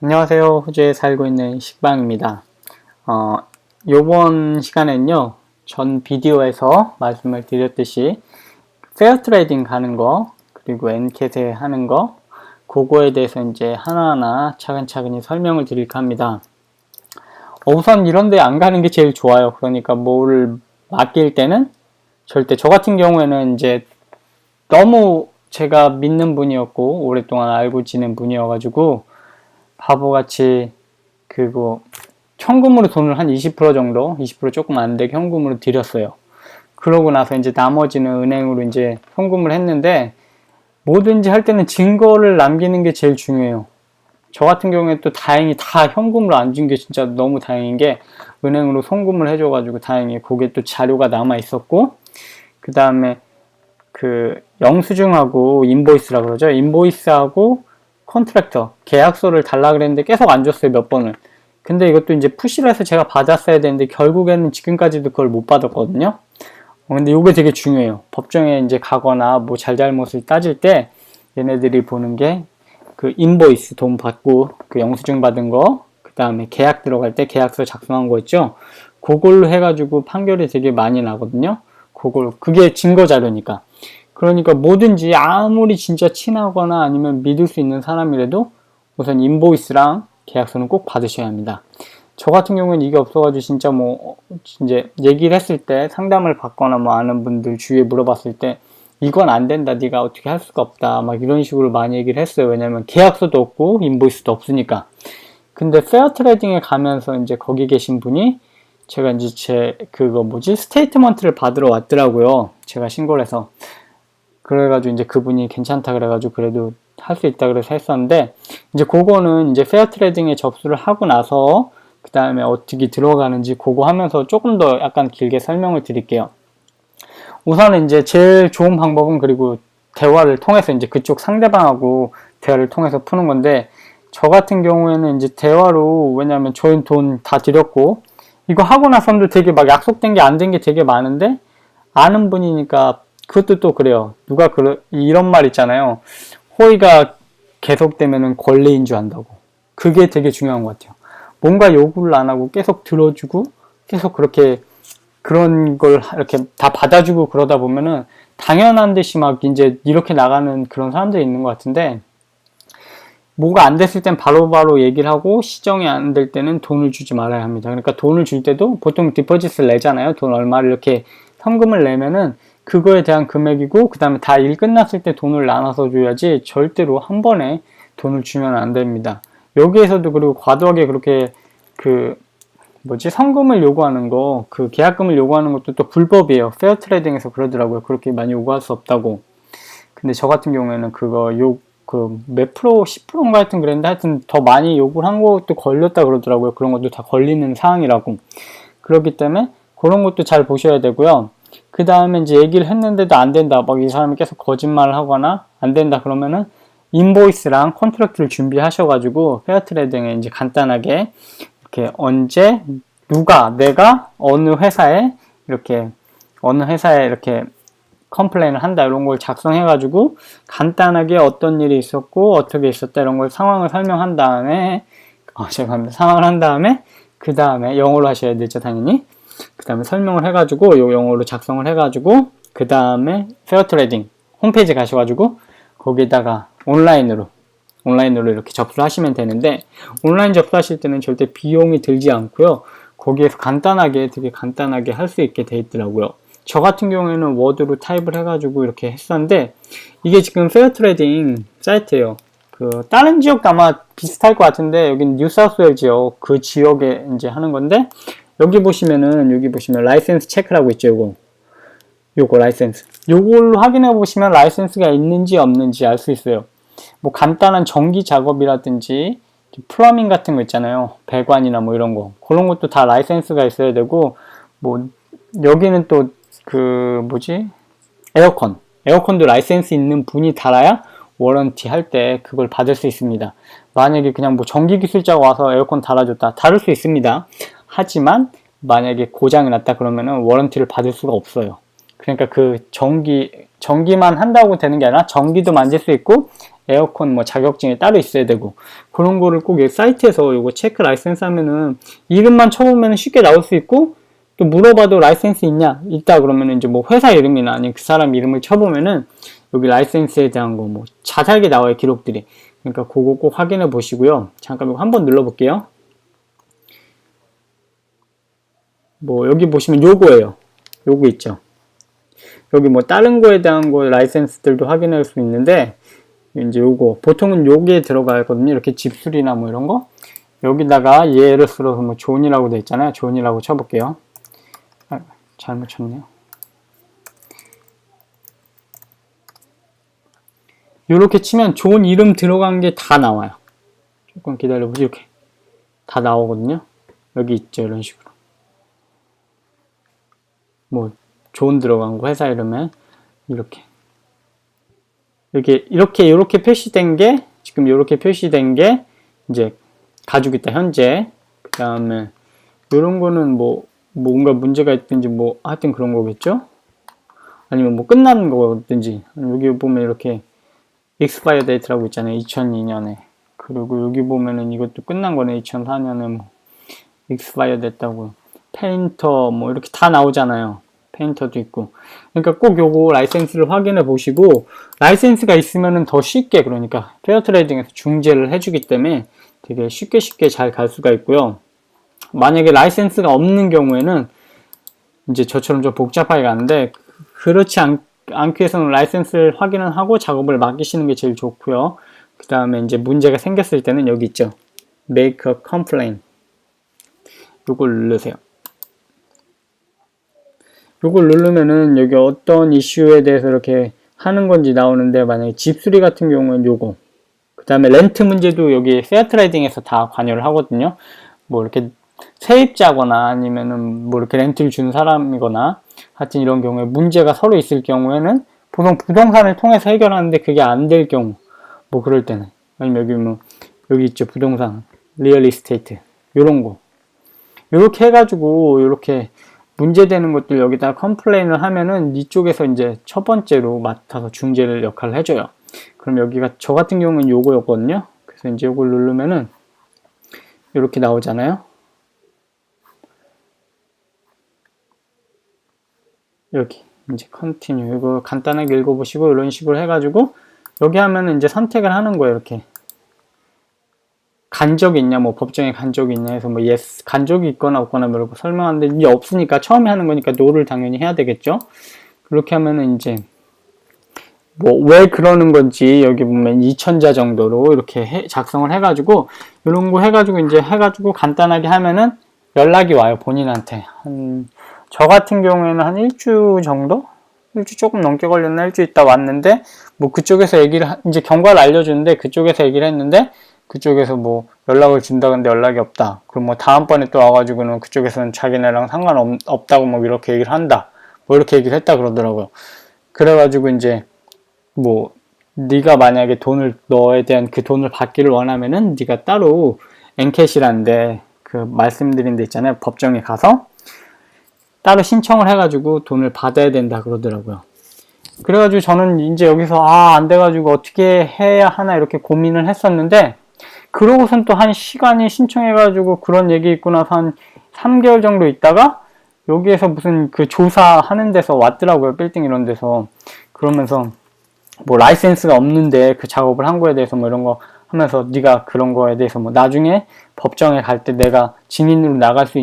안녕하세요. 호주에 살고 있는 식빵입니다. 요번 시간엔요, 전 비디오에서 말씀을 드렸듯이 페어 트레이딩 가는 거, 그리고 엔캐세 하는 거, 그거에 대해서 이제 하나하나 차근차근히 설명을 드릴까 합니다. 우선 이런 데 안 가는 게 제일 좋아요. 그러니까 뭐를 맡길 때는 절대, 저 같은 경우에는 이제 너무 제가 믿는 분이었고, 오랫동안 알고 지낸 분이어가지고, 바보같이 그거 현금으로 돈을 한 20% 정도, 20% 조금 안 되게 현금으로 드렸어요. 그러고 나서 이제 나머지는 은행으로 이제 현금을 했는데, 뭐든지 할 때는 증거를 남기는 게 제일 중요해요. 저 같은 경우에 또 다행히 다 현금으로 안 준 게 진짜 너무 다행인 게, 은행으로 송금을 해줘가지고 다행히 그게 또 자료가 남아 있었고, 그 다음에 그 영수증하고 인보이스라 그러죠. 인보이스하고 컨트랙터 계약서를 달라 그랬는데 계속 안 줬어요, 몇 번을. 근데 이것도 이제 푸시를 해서 제가 받았어야 되는데 결국에는 지금까지도 그걸 못 받았거든요. 근데 이게 되게 중요해요. 법정에 이제 가거나 뭐 잘잘못을 따질 때 얘네들이 보는 게 그 인보이스, 돈 받고 그 영수증 받은 거, 그 다음에 계약 들어갈 때 계약서 작성한 거 있죠. 그걸로 해가지고 판결이 되게 많이 나거든요. 그게 증거 자료니까. 그러니까 뭐든지 아무리 진짜 친하거나 아니면 믿을 수 있는 사람이라도 우선 인보이스랑 계약서는 꼭 받으셔야 합니다. 저 같은 경우는 이게 없어가지고 진짜 뭐 이제 얘기를 했을 때, 상담을 받거나 뭐 아는 분들 주위에 물어봤을 때 이건 안 된다, 네가 어떻게 할 수가 없다, 막 이런 식으로 많이 얘기를 했어요. 왜냐면 계약서도 없고 인보이스도 없으니까. 근데 페어 트레이딩에 가면서 이제 거기 계신 분이 제가 이제 스테이트먼트를 받으러 왔더라고요. 제가 신고를 해서. 그래가지고 이제 그분이 괜찮다 그래가지고 그래도 할 수 있다 그래서 했었는데, 이제 그거는 이제 페어 트레이딩에 접수를 하고 나서 그 다음에 어떻게 들어가는지 그거 하면서 조금 더 약간 길게 설명을 드릴게요. 우선은 이제 제일 좋은 방법은, 그리고 대화를 통해서 이제 그쪽 상대방하고 대화를 통해서 푸는 건데, 저 같은 경우에는 이제 대화로, 왜냐면 저희 돈 다 드렸고 이거 하고 나서도 되게 막 약속된 게 안 된 게 되게 많은데, 아는 분이니까 그것도 또 그래요. 이런 말 있잖아요. 호의가 계속되면은 권리인 줄 안다고. 그게 되게 중요한 것 같아요. 뭔가 요구를 안 하고 계속 들어주고 계속 그렇게 그런 걸 이렇게 다 받아주고 그러다 보면은 당연한 듯이 막 이제 이렇게 나가는 그런 사람들이 있는 것 같은데, 뭐가 안 됐을 땐 바로바로 얘기를 하고 시정이 안 될 때는 돈을 주지 말아야 합니다. 그러니까 돈을 줄 때도 보통 디포짓을 내잖아요. 돈 얼마를 이렇게 현금을 내면은 그거에 대한 금액이고, 그 다음에 다 일 끝났을 때 돈을 나눠서 줘야지 절대로 한 번에 돈을 주면 안 됩니다. 여기에서도 그리고 과도하게 그렇게 성금을 요구하는 거, 그 계약금을 요구하는 것도 또 불법이에요. 페어 트레이딩에서 그러더라고요. 그렇게 많이 요구할 수 없다고. 근데 저 같은 경우에는 몇 프로, 10%인가 하여튼 그랬는데, 하여튼 더 많이 요구를 한 것도 걸렸다 그러더라고요. 그런 것도 다 걸리는 사항이라고. 그렇기 때문에 그런 것도 잘 보셔야 되고요. 그 다음에 이제 얘기를 했는데도 안 된다, 막 이 사람이 계속 거짓말을 하거나 안 된다 그러면은 인보이스랑 컨트랙트를 준비하셔가지고 페어 트레이딩에 이제 간단하게 이렇게 언제, 내가 어느 회사에 이렇게 컴플레인을 한다, 이런 걸 작성해가지고 간단하게 어떤 일이 있었고 어떻게 있었다 이런 걸 상황을 설명한 다음에 상황을 한 다음에 그 다음에 영어로 하셔야 되죠, 당연히. 그 다음에 설명을 해가지고 요 영어로 작성을 해가지고 그 다음에 페어 트레이딩 홈페이지 가셔가지고 거기다가 온라인으로 이렇게 접수를 하시면 되는데, 온라인 접수하실 때는 절대 비용이 들지 않고요. 거기에서 되게 간단하게 할 수 있게 돼 있더라고요. 저 같은 경우에는 워드로 타입을 해가지고 이렇게 했었는데, 이게 지금 페어 트레이딩 사이트예요. 다른 지역도 아마 비슷할 것 같은데, 여기는 뉴사우스웨일 지역, 그 지역에 이제 하는 건데, 여기 보시면 라이센스 체크라고 있죠. 요거 라이센스. 요걸로 확인해 보시면 라이센스가 있는지 없는지 알 수 있어요. 뭐 간단한 전기 작업이라든지 플러밍 같은 거 있잖아요. 배관이나 뭐 이런 거. 그런 것도 다 라이센스가 있어야 되고, 뭐 여기는 또 에어컨도 라이센스 있는 분이 달아야 워런티 할 때 그걸 받을 수 있습니다. 만약에 그냥 뭐 전기 기술자가 와서 에어컨 달아줬다, 다를 수 있습니다. 하지만 만약에 고장이 났다 그러면은 워런티를 받을 수가 없어요. 그러니까 그 전기만 한다고 되는 게 아니라 전기도 만질 수 있고 에어컨 뭐 자격증이 따로 있어야 되고, 그런 거를 꼭 사이트에서 요거 체크 라이센스 하면은 이름만 쳐보면 쉽게 나올 수 있고, 또 물어봐도 라이센스 있다 그러면 이제 뭐 회사 이름이나 아니면 그 사람 이름을 쳐보면은 여기 라이센스에 대한 거 뭐 자세하게 나와요, 기록들이. 그러니까 그거 꼭 확인해 보시고요. 잠깐 이거 한번 눌러볼게요. 뭐 여기 보시면 요거예요. 요거 있죠. 여기 뭐 다른 거에 대한 거 라이센스들도 확인할 수 있는데, 이제 요거 보통은 여기에 들어가거든요. 이렇게 집술이나 뭐 이런 거. 여기다가 예를 들어서 뭐 존이라고 돼 있잖아요. 존이라고 쳐볼게요. 아, 잘못 쳤네요. 요렇게 치면 존 이름 들어간 게 다 나와요. 조금 기다려보세요. 이렇게 다 나오거든요. 여기 있죠. 이런 식으로. 뭐 존 들어간 거 회사 이름에 이렇게 표시된 게, 지금 이렇게 표시된 게 이제 가지고 있다 현재. 그 다음에 이런 거는 뭐 뭔가 문제가 있든지 뭐 하여튼 그런 거겠죠. 아니면 뭐 끝나는 거든지. 여기 보면 이렇게 expire date라고 있잖아요. 2002년에. 그리고 여기 보면은 이것도 끝난 거네. 2004년에 뭐 expire 됐다고. 페인터 뭐 이렇게 다 나오잖아요. 페인터도 있고. 그러니까 꼭 요거 라이센스를 확인해 보시고, 라이센스가 있으면은 더 쉽게, 그러니까 페어트레이딩에서 중재를 해주기 때문에 되게 쉽게 잘 갈 수가 있고요. 만약에 라이센스가 없는 경우에는 이제 저처럼 좀 복잡하게 가는데, 그렇지 않기 위해서는 라이센스를 확인을 하고 작업을 맡기시는 게 제일 좋고요. 그 다음에 이제 문제가 생겼을 때는 여기 있죠. Make a complaint. 요걸 누르세요. 요걸 누르면은 여기 어떤 이슈에 대해서 이렇게 하는 건지 나오는데, 만약에 집수리 같은 경우는 요거, 그 다음에 렌트 문제도 여기 페어트레이딩에서 다 관여를 하거든요. 뭐 이렇게 세입자거나 아니면은 뭐 이렇게 렌트를 준 사람이거나 하여튼 이런 경우에 문제가 서로 있을 경우에는 보통 부동산을 통해서 해결하는데, 그게 안 될 경우 뭐 그럴 때는, 아니면 여기 뭐 여기 있죠, 부동산 리얼 이스테이트 요런 거 요렇게 해가지고 요렇게 문제되는 것들 여기다 컴플레인을 하면은 이쪽에서 이제 첫 번째로 맡아서 중재를 역할을 해줘요. 그럼 여기가 저 같은 경우는 요거였거든요. 그래서 이제 요걸 누르면은 이렇게 나오잖아요. 여기 이제 컨티뉴 이거 간단하게 읽어보시고 이런 식으로 해가지고 여기 하면은 이제 선택을 하는 거예요. 이렇게 간 적이 있냐, 뭐 법정에 간 적이 있냐 해서 뭐 yes, 간 적이 있거나 없거나 뭐라고 설명하는데, 이게 없으니까 처음에 하는 거니까 no를 당연히 해야 되겠죠. 그렇게 하면은 이제 뭐 왜 그러는 건지 여기 보면 2000자 정도로 이렇게 작성을 해가지고 이런 거 해가지고 이제 해가지고 간단하게 하면은 연락이 와요, 본인한테. 저 같은 경우에는 한 일주 정도? 일주 조금 넘게 걸렸나? 일주 있다 왔는데, 뭐 그쪽에서 이제 경과를 알려주는데, 그쪽에서 얘기를 했는데, 그쪽에서 뭐 연락을 준다 근데 연락이 없다. 그럼 뭐 다음번에 또 와가지고는 그쪽에서는 자기네랑 상관없다고 뭐 이렇게 얘기를 한다. 뭐 이렇게 얘기를 했다 그러더라고요. 그래가지고 이제 뭐 네가 만약에 너에 대한 그 돈을 받기를 원하면은 네가 따로 엔캐시라는데 그 말씀드린 데 있잖아요. 법정에 가서 따로 신청을 해가지고 돈을 받아야 된다 그러더라고요. 그래가지고 저는 이제 여기서 안 돼가지고 어떻게 해야 하나 이렇게 고민을 했었는데, 그러고선 또 한 시간이 신청해가지고 그런 얘기 있고 나서 한 3개월 정도 있다가 여기에서 무슨 그 조사하는 데서 왔더라고요. 빌딩 이런 데서. 그러면서 뭐 라이센스가 없는데 그 작업을 한 거에 대해서 뭐 이런 거 하면서 네가 그런 거에 대해서 뭐 나중에 법정에 갈 때 내가 증인으로 나갈 수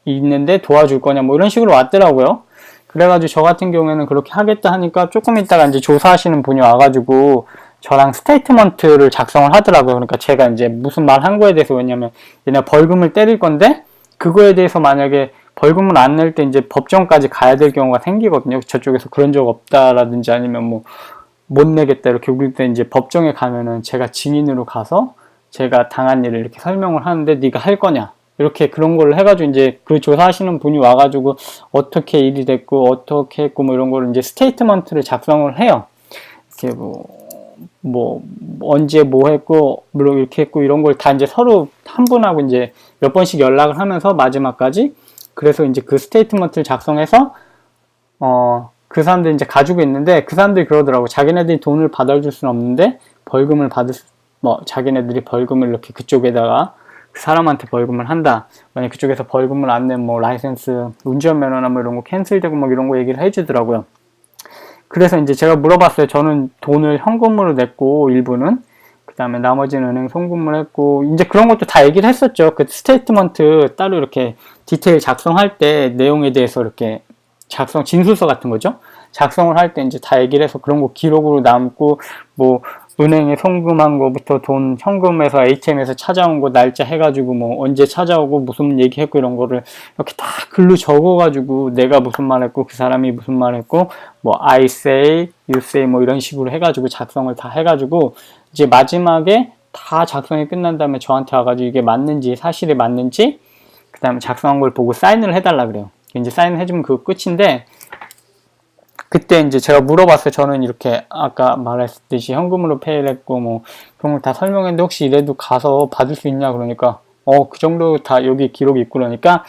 있는데 도와줄 거냐 뭐 이런 식으로 왔더라고요. 그래가지고 저 같은 경우에는 그렇게 하겠다 하니까 조금 있다가 이제 조사하시는 분이 와가지고 저랑 스테이트먼트를 작성을 하더라고요. 그러니까 제가 이제 무슨 말 한 거에 대해서, 왜냐면 얘네 벌금을 때릴 건데 그거에 대해서 만약에 벌금을 안 낼 때 이제 법정까지 가야 될 경우가 생기거든요. 저쪽에서 그런 적 없다라든지 아니면 뭐 못 내겠다 이렇게 우길 때 이제 법정에 가면은 제가 증인으로 가서 제가 당한 일을 이렇게 설명을 하는데 네가 할 거냐 이렇게 그런 걸 해가지고 이제 그 조사하시는 분이 와가지고 어떻게 일이 됐고 어떻게 했고 뭐 이런 거를 이제 스테이트먼트를 작성을 해요. 이렇게 뭐 언제 뭐 했고 물론 이렇게 했고 이런 걸 다 이제 서로 한 분하고 이제 몇 번씩 연락을 하면서 마지막까지, 그래서 이제 그 스테이트먼트를 작성해서 그 사람들이 이제 가지고 있는데, 그 사람들이 그러더라고. 자기네들이 돈을 받아줄 수는 없는데 벌금을 자기네들이 벌금을 이렇게 그쪽에다가 그 사람한테 벌금을 한다. 만약 그쪽에서 벌금을 안 내면 뭐 라이센스, 운전면허나 뭐 이런 거 캔슬되고 뭐 이런 거 얘기를 해주더라고요. 그래서 이제 제가 물어봤어요. 저는 돈을 현금으로 냈고 일부는, 그 다음에 나머지는 은행 송금을 했고, 이제 그런 것도 다 얘기를 했었죠. 그 스테이트먼트 따로 이렇게 디테일 작성할 때 내용에 대해서 이렇게 진술서 같은 거죠. 작성을 할 때 이제 다 얘기를 해서 그런 거 기록으로 남고, 뭐 은행에 송금한 거부터 돈 현금에서 ATM에서 찾아온 거 날짜 해가지고 뭐 언제 찾아오고 무슨 얘기했고 이런 거를 이렇게 다 글로 적어가지고 내가 무슨 말 했고 그 사람이 무슨 말 했고 뭐 I say, you say 뭐 이런 식으로 해가지고 작성을 다 해가지고 이제 마지막에 다 작성이 끝난 다음에 저한테 와가지고 이게 맞는지 사실이 맞는지 그 다음에 작성한 걸 보고 사인을 해달라 그래요. 이제 사인을 해주면 그거 끝인데, 그때 이제 제가 물어봤어요. 저는 이렇게 아까 말했듯이 현금으로 페이를 했고 뭐 그런 걸 다 설명했는데 혹시 이래도 가서 받을 수 있냐 그러니까 그 정도 다 여기 기록이 있고, 그러니까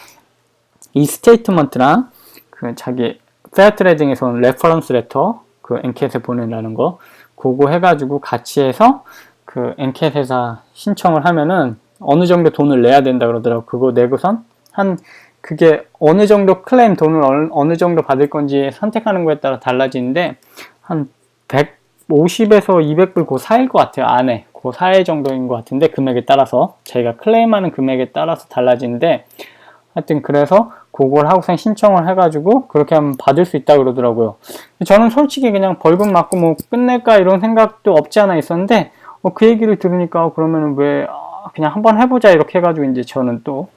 이 스테이트먼트랑 그 자기 페어트레이딩에서는 레퍼런스 레터 그 엔캣에 보낸다는 거 그거 해가지고 같이 해서 그 엔캣에서 신청을 하면은 어느 정도 돈을 내야 된다 그러더라고. 그거 내고선 그게 어느 정도 클레임 돈을 어느 정도 받을 건지 선택하는 거에 따라 달라지는데 한 150에서 200불 그 사이일 것 같아요. 안에 그 사이 정도인 것 같은데, 금액에 따라서 자기가 클레임하는 금액에 따라서 달라지는데, 하여튼 그래서 그걸 하고선 신청을 해가지고 그렇게 하면 받을 수 있다 그러더라고요. 저는 솔직히 그냥 벌금 맞고 뭐 끝낼까 이런 생각도 없지 않아 있었는데 그 얘기를 들으니까 그러면은 왜 그냥 한번 해보자 이렇게 해가지고 이제 저는 또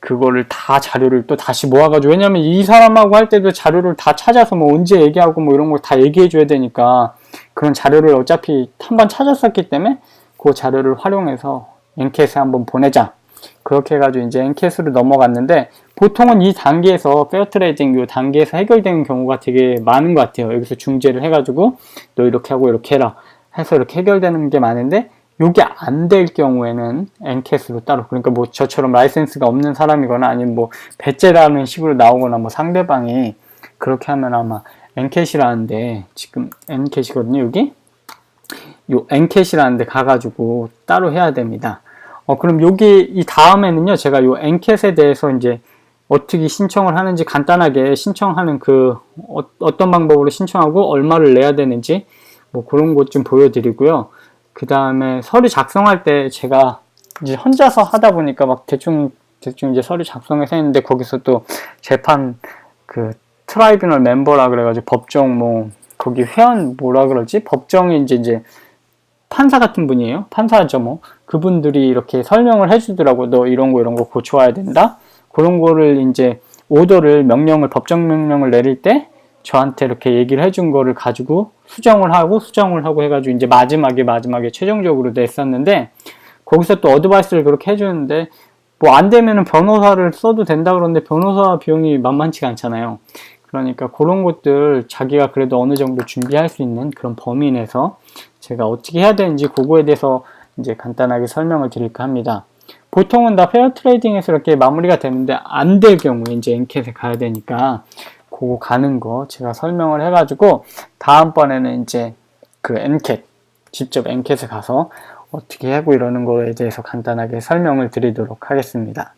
그거를 다 자료를 또 다시 모아가지고, 왜냐면 이 사람하고 할 때도 자료를 다 찾아서 뭐 언제 얘기하고 뭐 이런 걸 다 얘기해줘야 되니까 그런 자료를 어차피 한번 찾았었기 때문에 그 자료를 활용해서 엔캣에 한번 보내자. 그렇게 해가지고 이제 엔캣으로 넘어갔는데, 보통은 이 단계에서 페어트레이딩 이 단계에서 해결되는 경우가 되게 많은 것 같아요. 여기서 중재를 해가지고 너 이렇게 하고 이렇게 해라 해서 이렇게 해결되는 게 많은데, 요게 안 될 경우에는 엔캣으로 따로, 그러니까 뭐 저처럼 라이센스가 없는 사람이거나 아니면 뭐 배째라는 식으로 나오거나 뭐 상대방이 그렇게 하면 아마 엔캣이라는데, 지금 엔캣이거든요. 여기 요 엔캣이라는데 가가지고 따로 해야 됩니다. 그럼 여기 이 다음에는요, 제가 요 엔캣에 대해서 이제 어떻게 신청을 하는지 간단하게 신청하는 어떤 방법으로 신청하고 얼마를 내야 되는지 뭐 그런 것 좀 보여드리고요. 그 다음에 서류 작성할 때 제가 이제 혼자서 하다 보니까 막 대충 이제 서류 작성해서 했는데, 거기서 또 재판 트라이뷰널 멤버라 그래가지고 법정 뭐 거기 회원 뭐라 그러지? 법정에 이제 판사 같은 분이에요. 판사죠 뭐. 그분들이 이렇게 설명을 해주더라고. 너 이런 거 고쳐와야 된다. 그런 거를 이제 명령을 법정 명령을 내릴 때 저한테 이렇게 얘기를 해준 거를 가지고 수정을 하고 해가지고 이제 마지막에 최종적으로 냈었는데, 거기서 또 어드바이스를 그렇게 해주는데 뭐 안 되면은 변호사를 써도 된다 그러는데 변호사 비용이 만만치가 않잖아요. 그러니까 그런 것들 자기가 그래도 어느 정도 준비할 수 있는 그런 범위 내에서 제가 어떻게 해야 되는지 그거에 대해서 이제 간단하게 설명을 드릴까 합니다. 보통은 다 페어 트레이딩에서 이렇게 마무리가 되는데 안 될 경우에 이제 엔캣에 가야 되니까 그거 가는 거 제가 설명을 해가지고 다음번에는 이제 직접 엔캣에 가서 어떻게 하고 이러는 거에 대해서 간단하게 설명을 드리도록 하겠습니다.